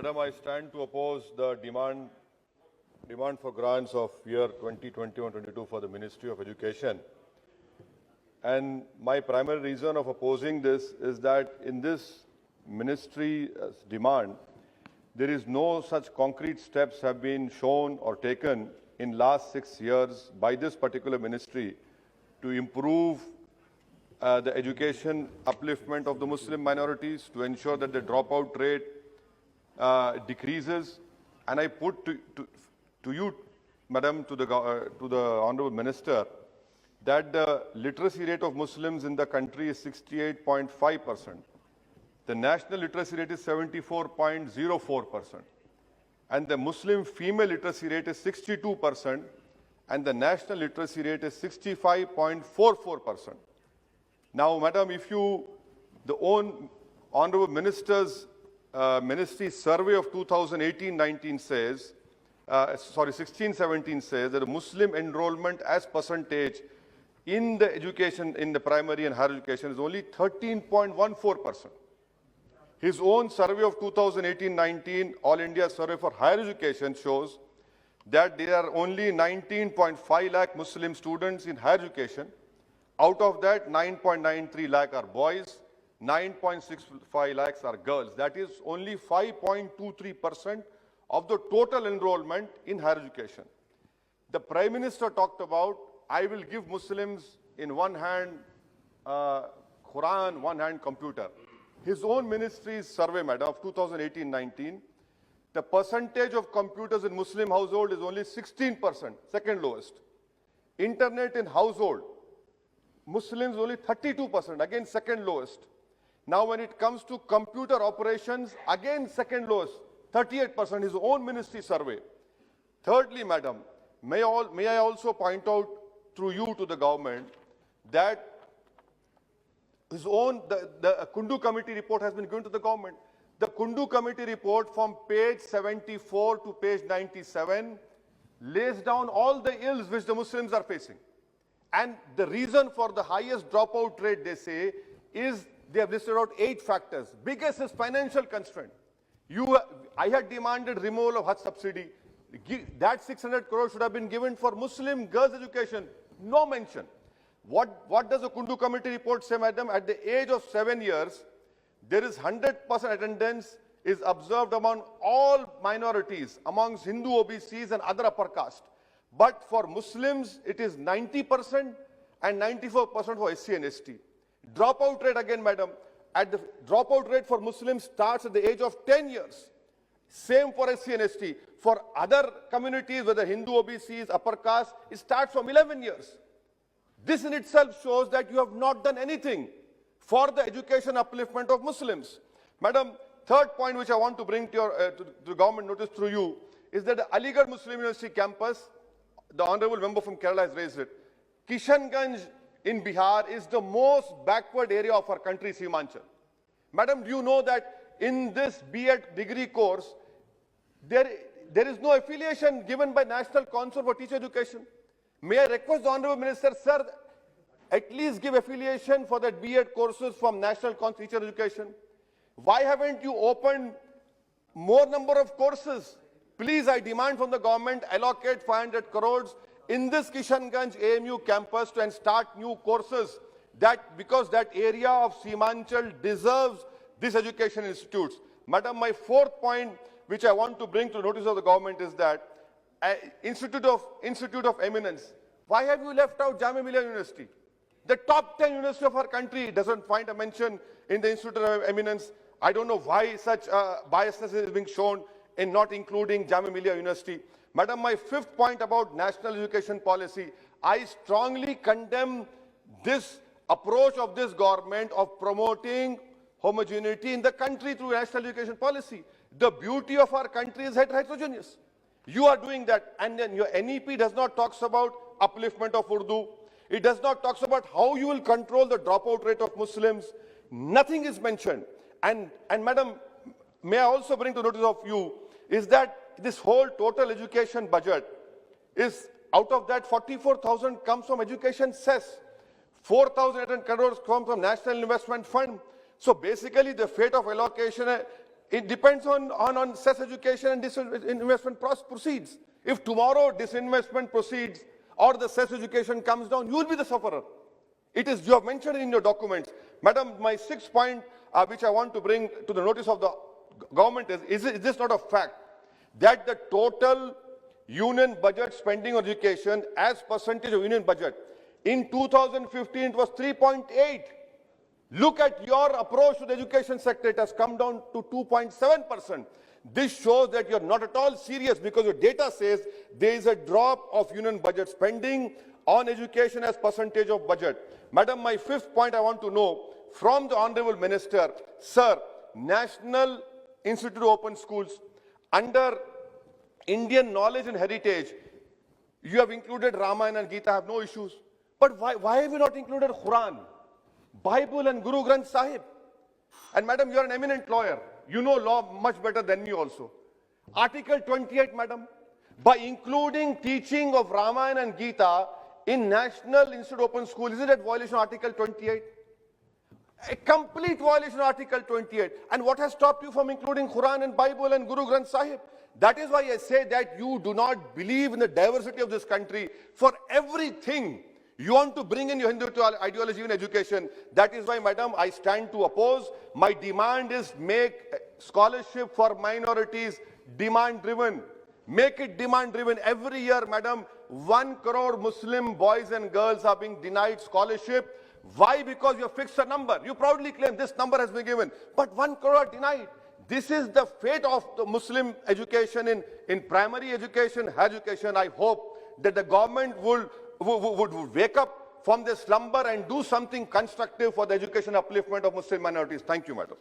Madam, I stand to oppose the demand for grants of year 2021-22 for the Ministry of Education. And my primary reason of opposing this is that in this ministry's demand, there is no such concrete steps have been shown or taken in last 6 years by this particular ministry to improve the education upliftment of the Muslim minorities, to ensure that the dropout rate decreases. And I put to you, Madam, to the Honorable Minister, that the literacy rate of Muslims in the country is 68.5%. The national literacy rate is 74.04%. And the Muslim female literacy rate is 62%. And the national literacy rate is 65.44%. Now, Madam, if the Honorable Minister's Ministry survey of 2018-19 says, 16-17 says that the Muslim enrollment as percentage in the education, in the primary and higher education is only 13.14%. His own survey of 2018-19, All India Survey for Higher Education, shows that there are only 19.5 lakh Muslim students in higher education. Out of that, 9.93 lakh are boys, 9.65 lakhs are girls. That is only 5.23% of the total enrollment in higher education. The Prime Minister talked about, I will give Muslims in one hand Quran, one hand computer. His own ministry's survey, Madam, of 2018-19, the percentage of computers in Muslim household is only 16%, second lowest. Internet in household, Muslims only 32%, again second lowest. Now when it comes to computer operations, again second lowest, 38%, his own ministry survey. Thirdly, Madam, may I also point out through you to the government that his own, the Kundu Committee report has been given to the government. The Kundu Committee report from page 74 to page 97 lays down all the ills which the Muslims are facing. And the reason for the highest dropout rate, they say, is they have listed out 8 factors. Biggest is financial constraint. I had demanded removal of Hajj subsidy. That 600 crores should have been given for Muslim girls' education. No mention. What does the Kundu Committee report say, Madam? At the age of 7 years, there is 100% attendance is observed among all minorities, amongst Hindu OBCs and other upper caste. But for Muslims, it is 90% and 94% for SC and ST. Dropout rate again, Madam. At the dropout rate for Muslims starts at the age of 10 years. Same for SC and ST. For other communities, whether Hindu OBCs, upper caste, it starts from 11 years. This in itself shows that you have not done anything for the education upliftment of Muslims. Madam, third point which I want to bring to the government notice through you is that the Aligarh Muslim University campus, the Honorable Member from Kerala has raised it. Kishanganj in Bihar is the most backward area of our country, Simanchal. Madam, do you know that in this B.Ed degree course, there is no affiliation given by National Council for Teacher Education? May I request the Honorable Minister, sir, at least give affiliation for that B.Ed courses from National Council for Teacher Education? Why haven't you opened more number of courses? Please, I demand from the government, allocate 500 crores in this Kishanganj AMU campus and start new courses, because that area of Simanchal deserves these education institutes. Madam, my fourth point, which I want to bring to notice of the government, is that Institute of Eminence. Why have you left out Jamia Millia University? The top 10 university of our country doesn't find a mention in the Institute of Eminence. I don't know why such biasness is being shown in not including Jamia Millia University. Madam, my fifth point about national education policy, I strongly condemn this approach of this government of promoting homogeneity in the country through national education policy. The beauty of our country is heterogeneous. You are doing that, and then your NEP does not talk about upliftment of Urdu. It does not talk about how you will control the dropout rate of Muslims. Nothing is mentioned. And Madam, may I also bring to notice of you is that this whole total education budget is, out of that 44,000 comes from education cess. 4,800 crores come from National Investment Fund. So basically the fate of allocation It depends on cess education and disinvestment proceeds. If tomorrow disinvestment proceeds or the cess education comes down, you will be the sufferer. It is, you have mentioned in your documents. Madam, my sixth point, which I want to bring to the notice of the government is this not a fact? That the total union budget spending on education as percentage of union budget, in 2015 it was 3.8. Look at your approach to the education sector, it has come down to 2.7%. This shows that you're not at all serious, because your data says there is a drop of union budget spending on education as percentage of budget. Madam, my fifth point I want to know from the Honorable Minister, sir, National Institute of Open Schools, under Indian Knowledge and Heritage, you have included Ramayana and Gita, I have no issues. But why have you not included Quran, Bible and Guru Granth Sahib? And madam, you are an eminent lawyer. You know law much better than me also. Article 28, madam, by including teaching of Ramayana and Gita in National Institute Open School, is it a violation of Article 28? A complete violation of Article 28. And what has stopped you from including Quran and Bible and Guru Granth Sahib? That is why I say that you do not believe in the diversity of this country. For everything, you want to bring in your Hindu ideology in education. That is why, madam, I stand to oppose. My demand is make scholarship for minorities demand-driven. Make it demand-driven. Every year, madam, 1 crore Muslim boys and girls are being denied scholarship. Why? Because you have fixed a number. You proudly claim this number has been given, but 1 crore are denied. This is the fate of the Muslim education in primary education, higher education. I hope that the government would wake up from this slumber and do something constructive for the education upliftment of Muslim minorities. Thank you, madam.